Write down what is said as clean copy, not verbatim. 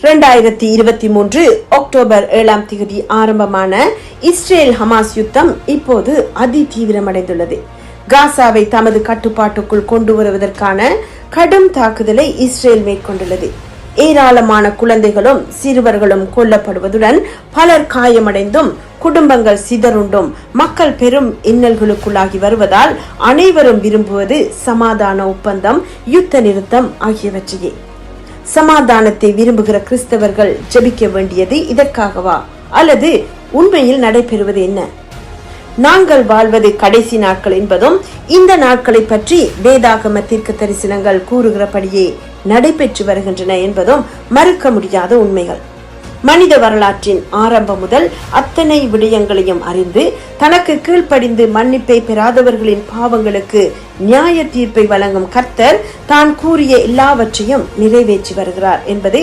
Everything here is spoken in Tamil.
2023 அக்டோபர் 7ஆம் தேதி ஆரம்பமான இஸ்ரேல் ஹமாஸ் யுத்தம் இப்போது அதி தீவிரமடைந்துள்ளது. காசாவை தமது கட்டுப்பாட்டுக்குள் கொண்டு வருவதற்கான கடும் தாக்குதலை இஸ்ரேல் மேற்கொண்டுள்ளது. ஏராளமான குழந்தைகளும் சிறுவர்களும் கொல்லப்படுவதுடன் பலர் காயமடைந்தும் குடும்பங்கள் சிதறுண்டும் மக்கள் பெரும் இன்னல்களுக்குள்ளாகி வருவதால் அனைவரும் விரும்புவது சமாதான ஒப்பந்தம், யுத்த நிறுத்தம் ஆகியவற்றையே. சமாதானத்தை விரும்புகிற கிறிஸ்தவர்கள் ஜெபிக்க வேண்டியது இதற்காகவா, அல்லது உண்மையில் நடைபெறுவது என்ன? நாங்கள் வாழ்வது கடைசி நாட்கள் என்பதும் இந்த நாட்களை பற்றி வேதாகம தீர்க்க தரிசனங்கள் கூறுகிறபடியே நடைபெற்று வருகின்றன என்பதும் மறுக்க முடியாத உண்மைகள். மனித வரலாற்றின் ஆரம்பம் முதல் அத்தனை விடயங்களையும் அறிந்து தனக்கு கீழ்ப்படிந்து மன்னிப்பை பெறாதவர்களின் பாவங்களுக்கு நியாய தீர்ப்பை வழங்கும் கர்த்தர் தான் கூறிய எல்லாவற்றையும் நிறைவேற்றி வருகிறார் என்பதை